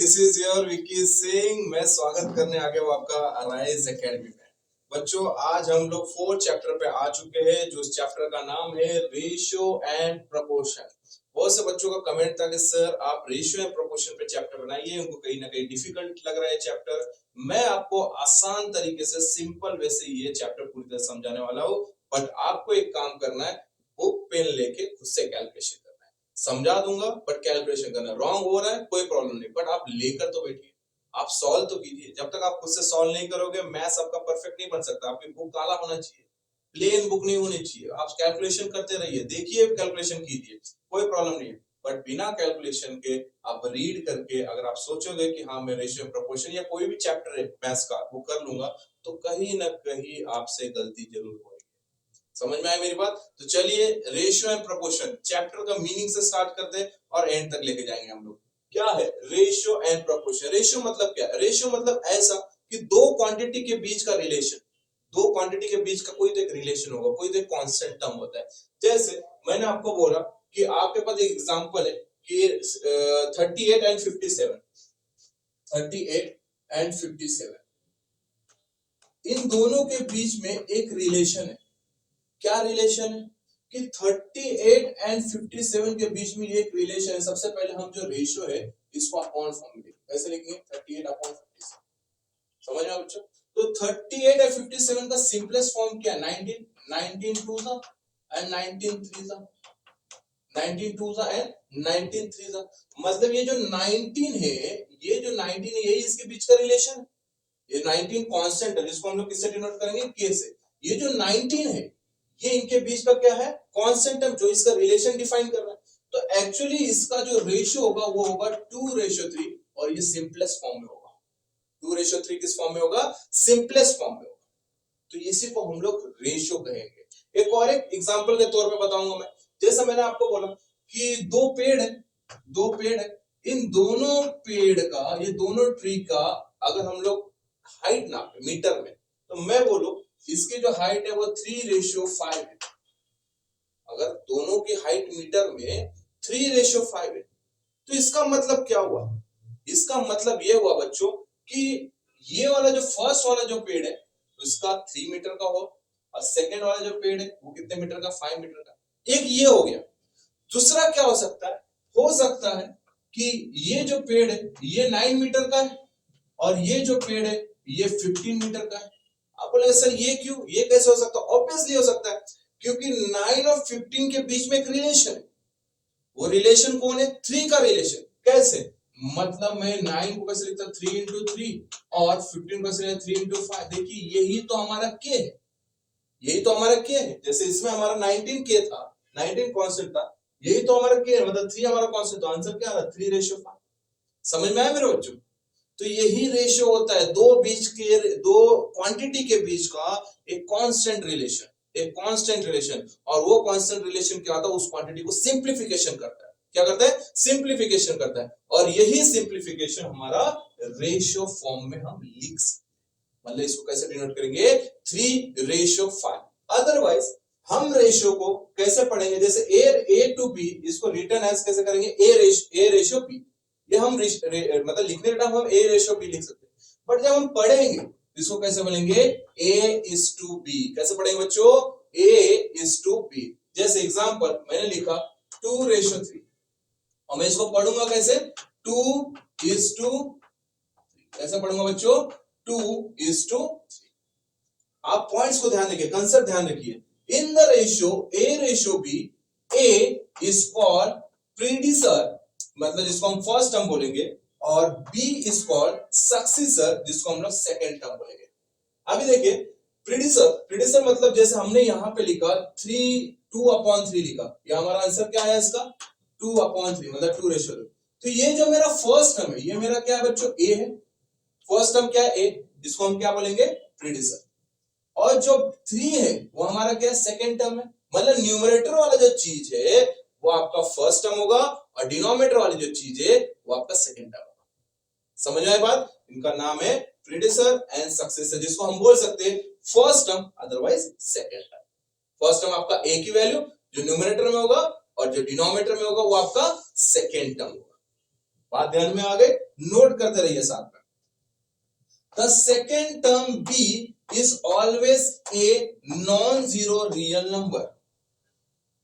This is your Vicky Singh. मैं स्वागत करने आ गया हूँ आपका राइज एकेडमी में। बच्चों, आज हम लोग 4th चैप्टर पे आ चुके हैं, जो इस चैप्टर का नाम है रेशियो एंड प्रोपोर्शन। बहुत से बच्चों का कमेंट था कि सर आप रेशियो एंड प्रोपोर्शन पे चैप्टर बनाइए, उनको कहीं ना कहीं डिफिकल्ट लग रहा है चैप्टर। मैं आपको आसान तरीके से, सिंपल वे से ये चैप्टर पूरी तरह समझाने वाला हूँ। बट आपको एक काम करना है, बुक पेन लेके खुद से कैलकुलेशन करना है। समझा दूंगा बट कैलकुलेशन करना है। रॉन्ग हो रहा है कोई प्रॉब्लम नहीं, बट आप लेकर तो बैठिए, आप सॉल्व तो कीजिए। जब तक आप खुद से सॉल्व नहीं करोगे, मैथ्स आपका परफेक्ट नहीं बन सकता। आपकी बुक काला होना चाहिए, प्लेन बुक नहीं होनी चाहिए। आप कैलकुलेशन करते रहिए, देखिए, कैलकुलेशन कीजिए, कोई प्रॉब्लम नहीं है। बट बिना कैलकुलेशन के आप रीड करके अगर आप सोचोगे कि हाँ मैं रेशियो प्रोपोर्शन या कोई भी चैप्टर है मैथ्स का वो कर लूंगा, तो कहीं ना कहीं आपसे गलती जरूर होगी। समझ में आया मेरी बात? तो चलिए रेशियो एंड प्रोपोर्शन चैप्टर का मीनिंग से स्टार्ट करते हैं और एंड तक लेके जाएंगे हम लोग। क्या है रेशियो एंड प्रोपोर्शन? रेशियो मतलब क्या? रेशियो मतलब ऐसा कि दो क्वांटिटी के बीच का रिलेशन, दो क्वांटिटी के बीच का कोई तो एक रिलेशन होगा, कोई तो एक कांस्टेंट टर्म होता है। जैसे मैंने आपको बोला कि आपके पास एक एग्जांपल है कि 38 एंड 57, 38 एंड 57 इन दोनों के बीच में एक रिलेशन है। क्या रिलेशन है? कि 38 एंड 57 के बीच में ये एक रिलेशन है। सबसे पहले हम जो रेशियो है इसको अपॉन फॉर्म में कैसे लिखेंगे? 38 अपॉन 57। समझ में बच्चों? तो 38 और 57 का सिंपलेस्ट फॉर्म क्या? 19, 19 टू सा एंड 19 थ्री सा, 19 टू सा एंड 19 थ्री सा। मतलब ये जो 19 है, ये जो 19 है यही इसके बीच का रिलेशन है। ये 19 कांस्टेंट है, जिसको हम लोग किससे डिनोट करेंगे? के से। ये जो 19 है ये इनके बीच का क्या है? कांस्टेंट टर्म, जो इसका रिलेशन डिफाइन कर रहा है। तो एक्चुअली इसका जो रेशियो होगा वो होगा 2:3 और ये सिंपलेस्ट फॉर्म में होगा। 2:3 किस फॉर्म में होगा? सिंपलेस्ट फॉर्म में होगा। तो इसी को हम लोग रेशियो कहेंगे। एक और एक एग्जांपल के तौर पे बताऊंगा मैं। जैसा मैंने आपको बोला कि दो पेड़ है, इन दोनों पेड़ का, ये दोनों ट्री का अगर हम लोग हाइट नापे मीटर में, तो मैं बोलूं इसकी जो हाइट है वो 3:5 है। अगर दोनों की हाइट मीटर में 3:5 है, तो इसका मतलब क्या हुआ? इसका मतलब ये हुआ बच्चों कि ये वाला जो फर्स्ट वाला जो पेड़ है उसका 3 मीटर का हो, और सेकेंड वाला जो पेड़ है वो कितने मीटर का? 5 मीटर का। एक ये हो गया। दूसरा क्या हो सकता है? हो सकता है कि ये जो पेड़ है ये 9 मीटर का है और ये जो पेड़ है ये 15 मीटर का है। आप बोले सर ये क्यों, ये कैसे हो सकता है? ऑब्वियसली हो सकता है, क्योंकि 9 और 15 के बीच में एक रिलेशन है। वो रिलेशन कौन है? 3 का रिलेशन। कैसे? मतलब मैं 9 को कैसे लिखता? 3 इंटू 3 और 15 को कैसे लिखता? 3 इंटू 5। देखिए यही तो हमारा के है, यही तो हमारा के है। जैसे इसमें हमारा 19 के था, 19 कांस्टेंट था, यही तो हमारा के है, मतलब 3 हमारा कांस्टेंट। तो आंसर क्या आ रहा? 3:5। समझ में आया मेरे बच्चों? तो यही रेशियो होता है, दो क्वांटिटी के बीच का एक कांस्टेंट रिलेशन, एक कांस्टेंट रिलेशन। और वो कांस्टेंट रिलेशन क्या होता है? उस क्वांटिटी को सिंप्लीफिकेशन करता है। क्या करता है? सिंप्लीफिकेशन करता है। और यही सिंप्लीफिकेशन हमारा रेशियो फॉर्म में हम लिख सकते हैं। मतलब इसको कैसे डिनोट करेंगे? 3:5। अदरवाइज हम रेशियो को कैसे पढ़ेंगे? जैसे ए टू बी, इसको रिटर्न एज कैसे करेंगे? A ratio B. ये हम मतलब लिखने का टाइम हम A:B लिख सकते हैं। बट जब हम पढ़ेंगे इसको कैसे बोलेंगे? A:B। कैसे पढ़ेंगे बच्चों? A:B। जैसे एग्जांपल मैंने लिखा 2:3 और मैं इसको पढ़ूंगा कैसे? 2:3। कैसे पढ़ूंगा बच्चों? 2:3। आप पॉइंट्स को ध्यान रखिए, कंसेप्ट ध्यान रखिए। In the ratio A:B, A is called predecessor, मतलब जिसको हम फर्स्ट टर्म बोलेंगे, और B इज कॉल्ड सक्सेसर, जिसको हम लोग सेकंड टर्म बोलेंगे। अभी देखिए प्रीडिसर मतलब जैसे हमने यहां पे लिखा 2/3 लिखा, ये हमारा आंसर क्या है इसका? 2/3, मतलब 2:2। तो ये जो मेरा फर्स्ट टर्म है, ये मेरा क्या है बच्चों? A है। फर्स्ट टर्म क्या है? A, जिसको हम क्या बोलेंगे? प्रीडिसर। और जो 3 है वो हमारा क्या है? सेकंड टर्म है। मतलब न्यूमरेटर वाला जो चीज है वो आपका फर्स्ट टर्म होगा और डिनोमिनेटर वाली जो चीज है वो आपका सेकंड टर्म होगा। समझ में आई बात? इनका नाम है प्रीडिसर एंड सक्सेसर, जिसको हम बोल सकते हैं first term otherwise second term. First term आपका ए की वैल्यू जो न्यूमरेटर में होगा और जो डिनोमिनेटर में होगा वो आपका सेकंड टर्म होगा। बात ध्यान में आ गई? नोट करते रहिए साथ में। The second term B is always a non zero real number.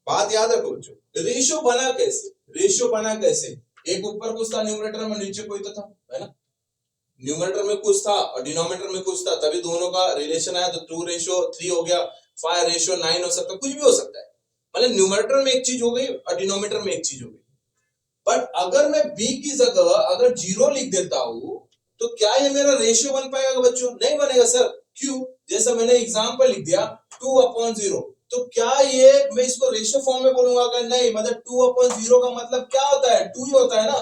बात याद रखो बच्चों, रेशियो बना कैसे, रेशियो बना कैसे, एक ऊपर कुछ था न्यूमरेटर में, नीचे कोई तो था, है ना, न्यूमरेटर में कुछ था और डिनोमिनेटर में कुछ था, तभी दोनों का रिलेशन आया, तो 2:3 हो गया, 5:9 हो सकता है, कुछ भी हो सकता है, मतलब न्यूमरेटर में एक चीज हो गई और डिनोमिनेटर में एक चीज हो गई। बट अगर मैं बी की जगह अगर 0 लिख देता हूं तो क्या ये मेरा रेशियो बन पाएगा बच्चों? नहीं बनेगा सर। क्यों? जैसा मैंने एग्जांपल लिख दिया 2/0, तो क्या ये मैं इसको रेशियो फॉर्म में बोलूंगा? अगर नहीं, मतलब 2/0 का मतलब क्या होता है? 2 ही होता है ना।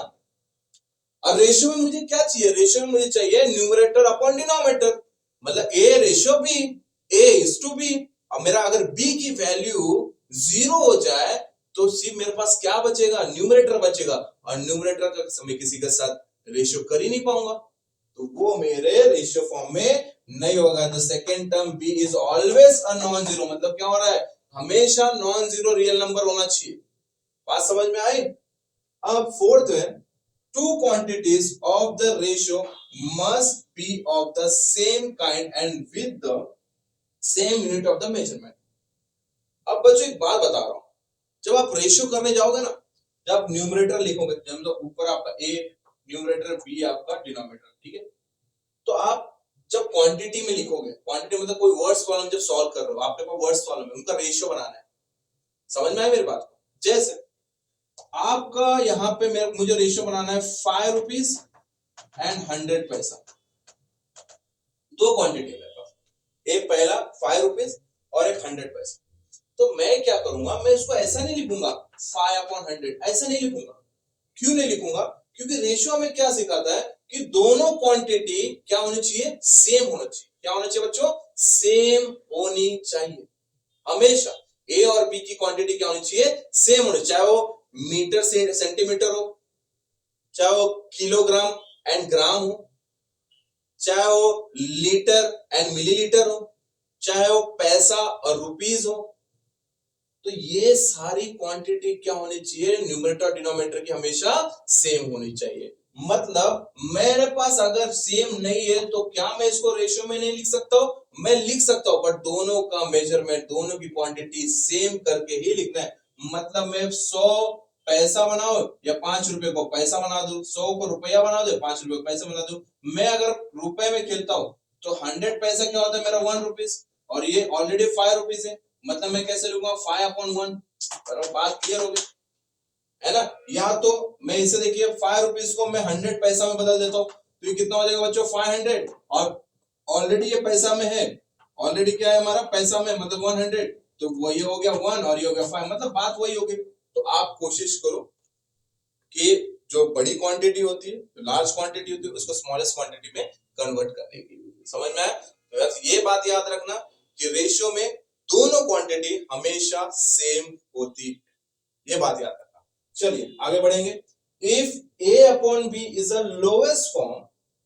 अब रेशियो में मुझे क्या चाहिए? रेशियो में मुझे चाहिए न्यूमरेटर अपॉन डिनोमिनेटर, मतलब A ratio B, A is to B. अब मेरा अगर बी की वैल्यू 0 हो जाए तो सिर्फ मेरे पास क्या बचेगा? न्यूमरेटर बचेगा, और न्यूमरेटर का मैं किसी के साथ रेशियो कर ही नहीं पाऊंगा, तो वो मेरे रेशियो फॉर्म में नहीं होगा। The second term B is always a non zero, मतलब क्या हो रहा है? हमेशा नॉन जीरो रियल नंबर होना चाहिए। बात समझ में आई? अब फोर्थ है, two quantities of the ratio must be of the same kind and with the same unit of the measurement। अब बच्चों एक बात बता रहा हूं, जब आप रेशियो करने जाओगे ना, जब न्यूमरेटर लिखोगे, जब तो ऊपर आपका ए न्यूमरेटर, बी आपका डिनोमिनेटर, ठीक है, तो आप जब क्वांटिटी में लिखोगे, क्वांटिटी मतलब कोई वर्ड्स प्रॉब्लम जब सॉल्व कर रहे हो, आपके पास वर्ड्स प्रॉब्लम है, उनका रेशियो बनाना है। समझ में आया मेरी बात? जैसे आपका यहाँ पे मुझे रेशियो बनाना है 5 रुपीज एंड 100 पैसा, दो क्वांटिटी है मेरे पास, एक पहला 5 रुपीज और एक 100 पैसा। तो मैं क्या करूंगा, मैं इसको ऐसा नहीं लिखूंगा 5/100, ऐसा नहीं लिखूंगा। क्यों नहीं लिखूंगा? क्योंकि रेशियो में क्या सिखाता है कि दोनों क्वांटिटी क्या होनी चाहिए? सेम होना चाहिए। क्या होना चाहिए बच्चों? सेम होनी चाहिए। हमेशा ए और बी की क्वांटिटी क्या होनी चाहिए? सेम होनी, चाहे वो मीटर से सेंटीमीटर हो, चाहे वो किलोग्राम एंड ग्राम हो, चाहे वो लीटर एंड मिलीलीटर हो, चाहे वो पैसा और रुपीस हो, तो ये सारी क्वांटिटी क्या होनी चाहिए? न्यूमरेटर और डिनोमिनेटर की हमेशा सेम होनी चाहिए। मतलब मेरे पास अगर सेम नहीं है तो क्या मैं इसको रेशियो में नहीं लिख सकता हूं? मैं लिख सकता हूं, बट दोनों का मेजरमेंट, दोनों की क्वांटिटी सेम करके ही लिखना है। मतलब मैं 100 पैसा बनाओ या 5 रुपए को पैसा बना दूं, 100 को रुपया बना दो, 5 रुपए को पैसा बना दूं। मैं अगर रुपए में खेलता हूं तो 100 पैसा क्या होता है मेरा? 1 रुपीज, और ये ऑलरेडी 5 रुपीज है, मतलब मैं कैसे लूंगा? 5/1। बात क्लियर हो गई है ना? या तो मैं इसे देखिए 5 रुपीज को मैं 100 पैसा में बदल देता हूं, तो ये कितना हो जाएगा बच्चों? 500, और ऑलरेडी ये पैसा में है, ऑलरेडी क्या है हमारा? पैसा में, मतलब 100, तो वही हो गया 1 और ये हो गया 5, मतलब बात वही हो गई। तो आप कोशिश करो कि जो बड़ी क्वांटिटी होती है, जो लार्ज क्वांटिटी होती है, उसको स्मॉलेस्ट क्वांटिटी में कन्वर्ट करने की। समझ में आया? तो ये बात याद रखना कि रेशियो में दोनों क्वांटिटी हमेशा सेम होती है, ये बात याद रखना। चलिए आगे बढ़ेंगे। If a upon b is the lowest form,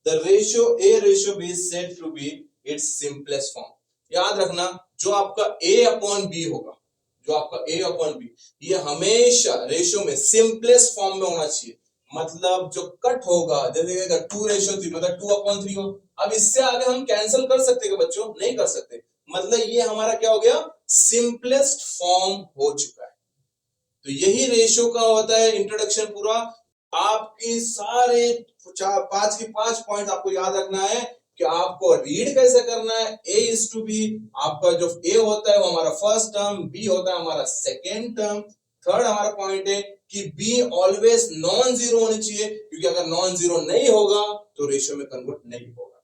the ratio a ratio b is said to be its simplest form। याद रखना, जो आपका a upon b होगा, जो आपका a upon b, ये हमेशा रेशियो में सिंपलेस्ट फॉर्म में होना चाहिए। मतलब जो कट होगा, जैसे 2:3 मतलब 2/3 हो। अब इससे आगे हम कैंसिल कर सकते हैं बच्चों? नहीं कर सकते। मतलब ये हमारा क्या हो गया? सिंपलेस्ट फॉर्म हो चुका है। तो यही रेशियो का होता है इंट्रोडक्शन पूरा। आपकी सारे 5 की 5 पॉइंट आपको याद रखना है कि आपको रीड कैसे करना है। ए इज टू बी, आपका जो ए होता है वो हमारा फर्स्ट टर्म, बी होता है हमारा सेकेंड टर्म, थर्ड हमारा पॉइंट है कि बी ऑलवेज नॉन जीरो होनी चाहिए, क्योंकि अगर नॉन जीरो नहीं होगा तो रेशियो में कन्वर्ट नहीं होगा।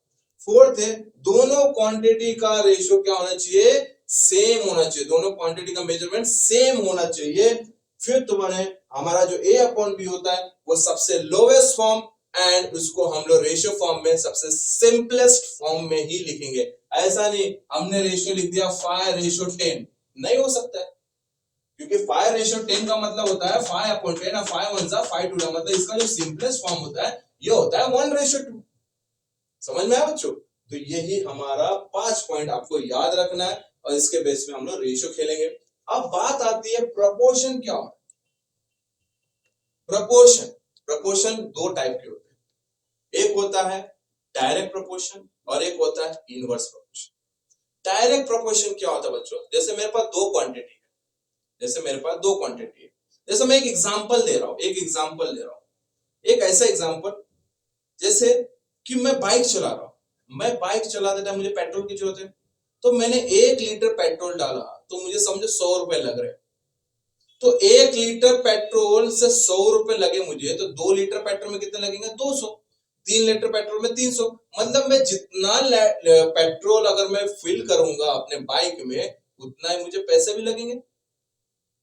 फोर्थ है, दोनों क्वांटिटी का रेशियो क्या होना चाहिए? सेम होना चाहिए, दोनों क्वांटिटी का मेजरमेंट सेम होना चाहिए। फिफ्थ वन है, हमारा जो a अपॉन b होता है वो सबसे लोवेस्ट फॉर्म, एंड उसको हम लोग रेशियो फॉर्म में सबसे सिंपलेस्ट फॉर्म में ही लिखेंगे। ऐसा नहीं हमने रेशियो लिख दिया 5:10, नहीं हो सकता है, क्योंकि 5:10 का मतलब होता है 5/10, 5 1 जा 5 2, मतलब इसका जो सिंपलेस्ट फॉर्म होता है ये होता है 1:2। समझ में आया बच्चों? तो यही हमारा 5 पॉइंट आपको याद रखना है, और इसके बेस में हम लोग रेशियो खेलेंगे। अब बात आती है प्रोपोर्शन क्या होता है? प्रोपोर्शन दो टाइप के होते हैं। होता है डायरेक्ट प्रोपोर्शन और एक होता है इनवर्स प्रोपोर्शन। डायरेक्ट प्रोपोर्शन क्या होता है बच्चों, जैसे मेरे पास दो क्वांटिटी है, जैसे मैं एक एग्जांपल दे रहा हूं, एक ऐसा एग्जांपल जैसे कि मैं बाइक चला रहा हूं, मैं बाइक चलाते टाइम मुझे पेट्रोल की जरूरत है, तो मैंने 1 लीटर पेट्रोल डाला, तो मुझे समझो 100 रुपए लग रहे हैं। तो 1 लीटर पेट्रोल से 100 रुपए लगे मुझे, तो 2 लीटर पेट्रोल में कितने लगेंगे, 200। 3 लीटर पेट्रोल में 300। मतलब मैं जितना पेट्रोल अगर मैं फिल करूंगा अपने बाइक में, उतना ही मुझे पैसे भी लगेंगे।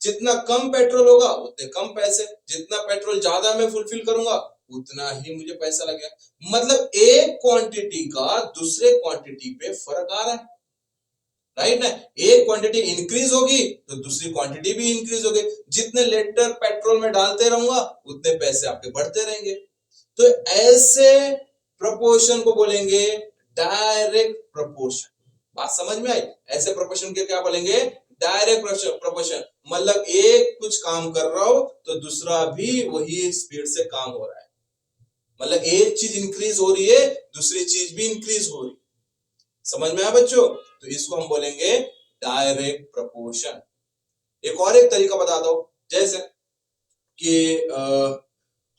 जितना कम पेट्रोल होगा उतने कम पैसे, जितना पेट्रोल ज्यादा मैं फुलफिल करूंगा उतना ही मुझे पैसा लगेगा। मतलब एक क्वांटिटी का दूसरे क्वांटिटी पे फर्क आ रहा है, राइट ना। एक क्वांटिटी इंक्रीज होगी तो दूसरी क्वांटिटी भी इंक्रीज होगी। जितने लीटर पेट्रोल में डालते रहूंगा उतने पैसे आपके बढ़ते रहेंगे। तो ऐसे प्रोपोर्शन को बोलेंगे डायरेक्ट प्रोपोर्शन। बात समझ में आई? ऐसे प्रोपोर्शन के क्या बोलेंगे, डायरेक्ट प्रोपोर्शन। मतलब एक कुछ काम कर रहा हो तो दूसरा भी वही स्पीड से काम हो रहा है। मतलब एक चीज इंक्रीज हो रही है, दूसरी चीज भी इंक्रीज हो रही है। समझ में आया बच्चों? तो इसको हम बोलेंगे डायरेक्ट प्रोपोर्शन। एक तरीका बता दो, जैसे कि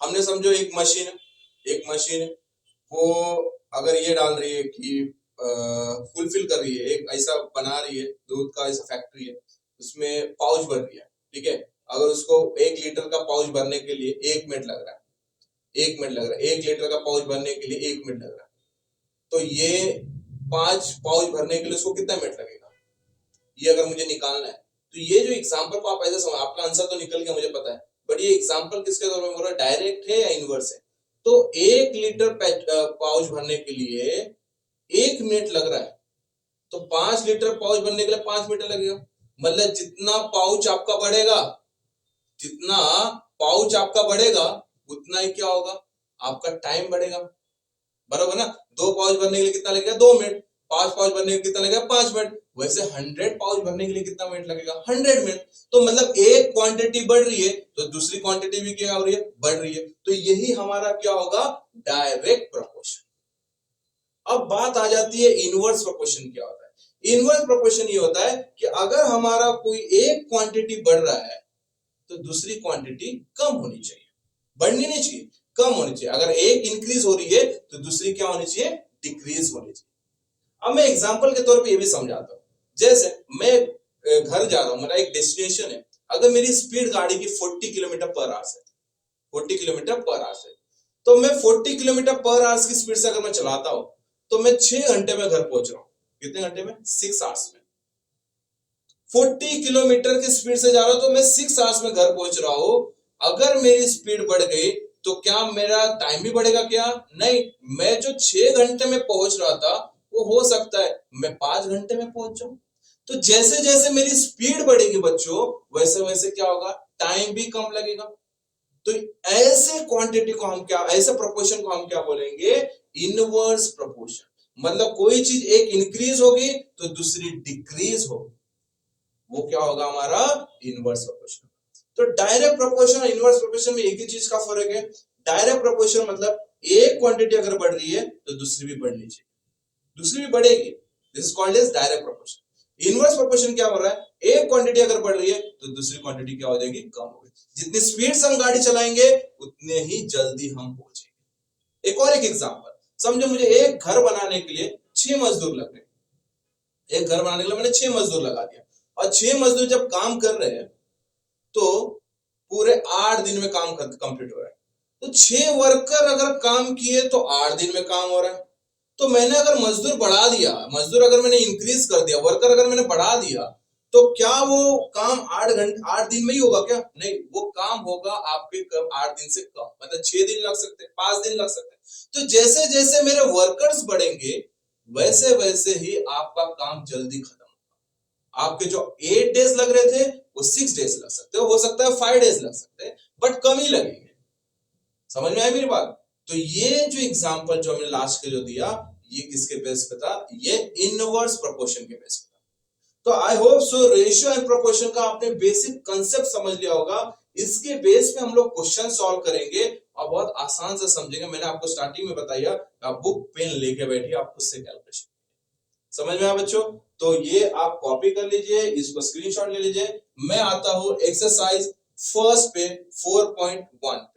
हमने समझो एक मशीन वो अगर ये डाल रही है कि फुलफिल कर रही है, एक ऐसा बना रही है, दूध का ऐसा फैक्ट्री है, उसमें पाउच भर रही है, ठीक है। अगर उसको 1 लीटर का पाउच भरने के लिए 1 मिनट लग रहा है, 1 लीटर का पाउच भरने के लिए 1 मिनट लग रहा है, तो ये 5 पाउच भरने के लिए उसको कितना मिनट लगेगा, ये अगर मुझे निकालना है। तो ये जो एग्जाम्पल को आप ऐसे समझ, आपका आंसर तो निकल गया मुझे पता है, बट ये एग्जाम्पल किसके तौर में बोल रहा है, डायरेक्ट है या इनवर्स है। तो 1 लीटर पाउच भरने के लिए 1 मिनट लग रहा है, तो 5 लीटर पाउच भरने के लिए 5 मिनट लगेगा। मतलब जितना पाउच आपका बढ़ेगा उतना ही क्या होगा, आपका टाइम बढ़ेगा, बराबर ना। 2 पाउच भरने के लिए कितना लगेगा, 2 मिनट। 5 पाउच भरने के लिए कितना लगेगा, 5 मिनट। वैसे 100 पाउच भरने के लिए कितना मिनट लगेगा, 100 मिनट। तो मतलब एक क्वांटिटी बढ़ रही है तो दूसरी क्वांटिटी भी क्या हो रही है, बढ़ रही है। तो यही हमारा क्या होगा, डायरेक्ट प्रोपोर्शन। अब बात आ जाती है इनवर्स प्रोपोर्शन क्या होता है। इनवर्स प्रोपोर्शन ये होता है कि अगर हमारा कोई एक क्वांटिटी बढ़ रहा है तो दूसरी क्वांटिटी कम होनी चाहिए, बढ़नी नहीं चाहिए, कम होनी चाहिए। अगर एक इंक्रीज हो रही है तो दूसरी क्या होनी चाहिए, डिक्रीज होनी चाहिए। अब मैं एग्जांपल के तौर पे ये भी समझाता हूं। जैसे मैं घर जा रहा हूं, मेरा एक डेस्टिनेशन है, अगर मेरी स्पीड गाड़ी की 40 किलोमीटर पर आवर है, 40 किलोमीटर पर आवर है, तो मैं 40 किलोमीटर पर आवर की स्पीड से अगर मैं चलाता हूं तो मैं 6 घंटे में घर पहुंच रहा हूं। कितने घंटे में, 6 आवर्स में। 40 किलोमीटर की स्पीड से जा रहा हूं तो मैं 6 आवर्स में घर पहुंच रहा हूं। अगर मेरी स्पीड बढ़ गई तो क्या मेरा टाइम भी बढ़ेगा, क्या नहीं। मैं जो 6 घंटे में पहुंच रहा था वो हो सकता है मैं 5 घंटे में पहुंच जाऊं। तो जैसे जैसे मेरी स्पीड बढ़ेगी बच्चों, वैसे वैसे क्या होगा, टाइम भी कम लगेगा। तो ऐसे क्वांटिटी को हम क्या, ऐसे प्रोपोर्शन को हम क्या बोलेंगे, इनवर्स प्रोपोर्शन। मतलब कोई चीज एक इंक्रीज होगी तो दूसरी डिक्रीज होगी, वो क्या होगा हमारा, इनवर्स प्रोपोर्शन। तो डायरेक्ट प्रोपोर्शन और इनवर्स प्रोपोर्शन में एक ही चीज का फर्क है। डायरेक्ट प्रोपोर्शन मतलब एक क्वांटिटी अगर बढ़ रही है तो दूसरी भी बढ़नी चाहिए, दूसरी भी बढ़ेगी, this is called as direct proportion. Inverse proportion क्या हो रहा है, एक क्वांटिटी अगर बढ़ रही है तो दूसरी क्वांटिटी क्या हो जाएगी, कम हो जाएगी। जितनी स्पीड से हम गाड़ी चलाएंगे उतने ही जल्दी हम पहुंचेंगे। एक एग्जांपल समझो, मुझे एक घर बनाने के लिए 6 मजदूर लग गए। एक घर बनाने के लिए मैंने 6 मजदूर लगा दिया, और 6 मजदूर जब काम कर रहे हैं तो पूरे 8 दिन में काम कंप्लीट हो रहा है। तो 6 वर्कर अगर काम किए तो 8 दिन में काम हो रहा है। तो मैंने अगर मजदूर बढ़ा दिया, मजदूर अगर मैंने इंक्रीज कर दिया, वर्कर अगर मैंने बढ़ा दिया, तो क्या वो काम 8 दिन में ही होगा क्या, नहीं, वो काम होगा आपके 8 दिन से कम, मतलब 6 दिन लग सकते हैं, 5 दिन लग सकते हैं। तो जैसे जैसे मेरे वर्कर्स बढ़ेंगे वैसे वैसे ही आपका काम जल्दी खत्म होगा। आपके जो 8 डेज लग रहे थे वो 6 डेज लग सकते हो सकता है 5 डेज लग सकते हैं, बट कम ही लगेंगे। समझ में आई मेरी बात? तो ये जो एग्जांपल जो हमने लास्ट के जो दिया, ये किसके बेस पे था, ये इनवर्स प्रोपोर्शन के बेस पे था। तो I hope so ratio and proportion का आपने बेसिक कंसेप्ट समझ लिया होगा। इसके बेस पे हम लोग क्वेश्चन सॉल्व करेंगे और बहुत आसान से समझेंगे। मैंने आपको स्टार्टिंग में बताया, आप बुक पेन लेके बैठिए, आप खुद से कैलकुलेशन समझ में आया बच्चों। तो ये आप कॉपी कर लीजिए, इसको स्क्रीनशॉट ले लीजिए। मैं आता हूं एक्सरसाइज फर्स्ट पे 4.1 पे।